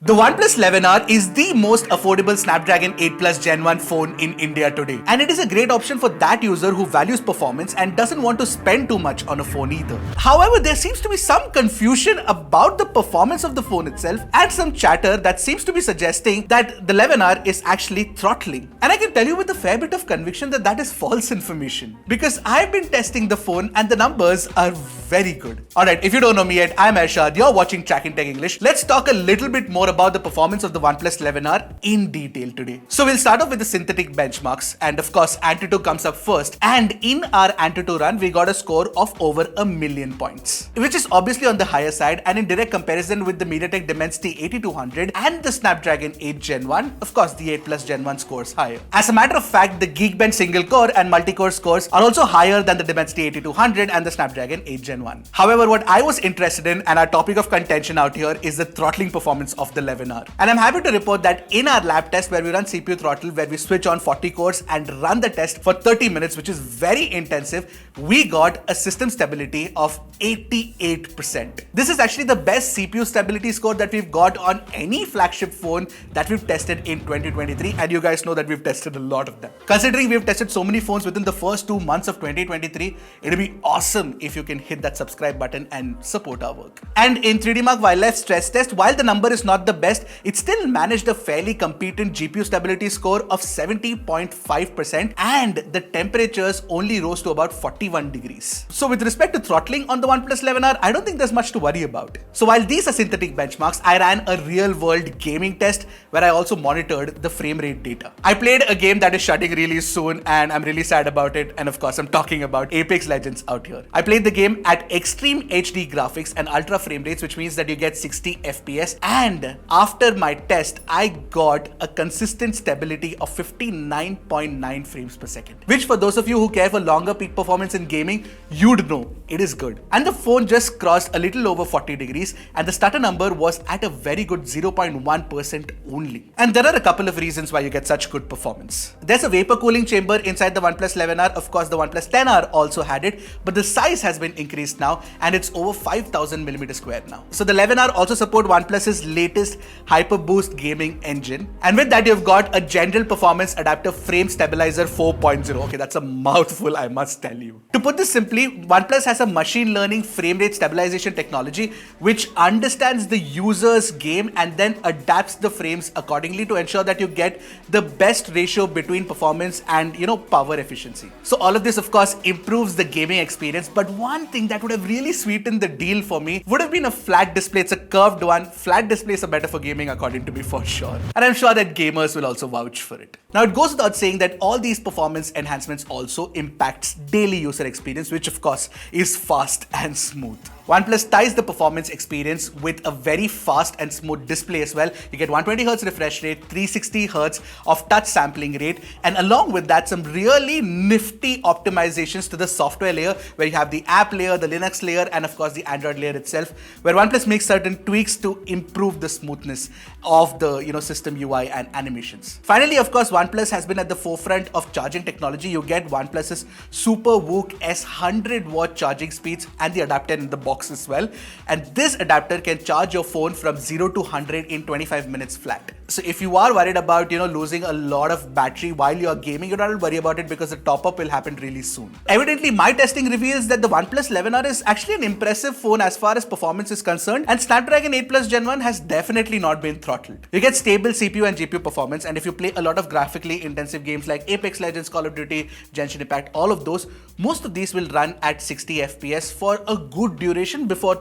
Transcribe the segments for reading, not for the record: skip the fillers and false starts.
The OnePlus 11R is the most affordable Snapdragon 8 Plus Gen 1 phone in India today. And it is a great option for that user who values performance and doesn't want to spend too much on a phone either. However, there seems to be some confusion about the performance of the phone itself and some chatter that seems to be suggesting that the 11R is actually throttling. And I can tell you with a fair bit of conviction that that is false information. Because I've been testing the phone and the numbers are very good. Alright, if you don't know me yet, I'm Arshad, you're watching Trakin Tech English. Let's talk a little bit more about the performance of the OnePlus 11R in detail today. So we'll start off with the synthetic benchmarks, and of course Antutu comes up first, and in our Antutu run we got a score of over 1,000,000 points, which is obviously on the higher side, and in direct comparison with the MediaTek Dimensity 8200 and the Snapdragon 8 Gen 1, of course the 8 Plus Gen 1 scores higher. As a matter of fact, the Geekbench single core and multi-core scores are also higher than the Dimensity 8200 and the Snapdragon 8 Gen 1. However, what I was interested in and our topic of contention out here is the throttling performance of the 11R. And I'm happy to report that in our lab test where we run CPU throttle, where we switch on 40 cores and run the test for 30 minutes, which is very intensive, we got a system stability of 88%. This is actually the best CPU stability score that we've got on any flagship phone that we've tested in 2023, and you guys know that we've tested a lot of them. Considering we've tested so many phones within the first 2 months of 2023, it'll be awesome if you can hit that subscribe button and support our work. And in 3D Mark Wildlife stress test, while the number is not the best, it still managed a fairly competent GPU stability score of 70.5%, and the temperatures only rose to about 41 degrees. So with respect to throttling on the OnePlus 11R, I don't think there's much to worry about. So while these are synthetic benchmarks, I ran a real-world gaming test where I also monitored the frame rate data. I played a game that is shutting really soon, and I'm really sad about it, and of course I'm talking about Apex Legends out here. I played the game at extreme HD graphics and ultra frame rates, which means that you get 60 FPS, and after my test, I got a consistent stability of 59.9 frames per second, which for those of you who care for longer peak performance in gaming, you'd know it is good. And the phone just crossed a little over 40 degrees, and the stutter number was at a very good 0.1% only. And there are a couple of reasons why you get such good performance. There's a vapor cooling chamber inside the OnePlus 11R. Of course, the OnePlus 10R also had it, but the size has been increased now, and it's over 5,000 millimeter square now. So the 11R also support OnePlus's latest HyperBoost gaming engine, and with that you've got a general performance adaptive frame stabilizer 4.0. Okay, that's a mouthful, I must tell you. To put this simply, OnePlus has a machine learning frame rate stabilization technology which understands the user's game and then adapts the frames accordingly to ensure that you get the best ratio between performance and power efficiency. So all of this of course improves the gaming experience, but one thing that would have really sweetened the deal for me would have been a flat display. It's a curved one. Flat displays are better for gaming according to me, for sure. And I'm sure that gamers will also vouch for it. Now it goes without saying that all these performance enhancements also impacts daily user experience, which of course is fast and smooth. OnePlus ties the performance experience with a very fast and smooth display as well. You get 120Hz refresh rate, 360Hz of touch sampling rate, and along with that some really nifty optimizations to the software layer, where you have the app layer, the Linux layer, and of course the Android layer itself, where OnePlus makes certain tweaks to improve the smoothness of the system UI and animations. Finally, of course, OnePlus has been at the forefront of charging technology. You get OnePlus's Super VOOC S 100-watt charging speeds and the adapter in the box as well, and this adapter can charge your phone from 0 to 100 in 25 minutes flat. So if you are worried about losing a lot of battery while you're gaming, you don't have to worry about it because the top up will happen really soon. Evidently, my testing reveals that the OnePlus 11R is actually an impressive phone as far as performance is concerned, and Snapdragon 8 Plus Gen 1 has definitely not been throttled. You get stable CPU and GPU performance, and if you play a lot of graphically intensive games like Apex Legends, Call of Duty, Genshin Impact, all of those, most of these will run at 60 FPS for a good duration before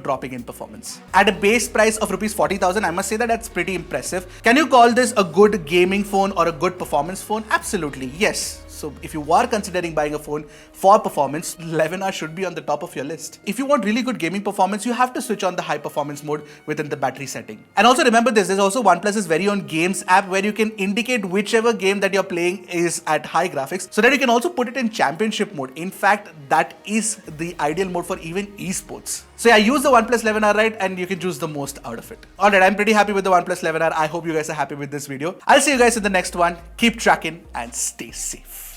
dropping in performance. At a base price of rupees 40,000, I must say that that's pretty impressive. Can you call this a good gaming phone or a good performance phone? Absolutely, yes. So if you are considering buying a phone for performance, 11R should be on the top of your list. If you want really good gaming performance, you have to switch on the high performance mode within the battery setting. And also remember this, there's also OnePlus's very own games app where you can indicate whichever game that you're playing is at high graphics, so that you can also put it in championship mode. In fact, that is the ideal mode for even esports. So yeah, use the OnePlus 11R right and you can choose the most out of it. Alright, I'm pretty happy with the OnePlus 11R. I hope you guys are happy with this video. I'll see you guys in the next one. Keep tracking and stay safe.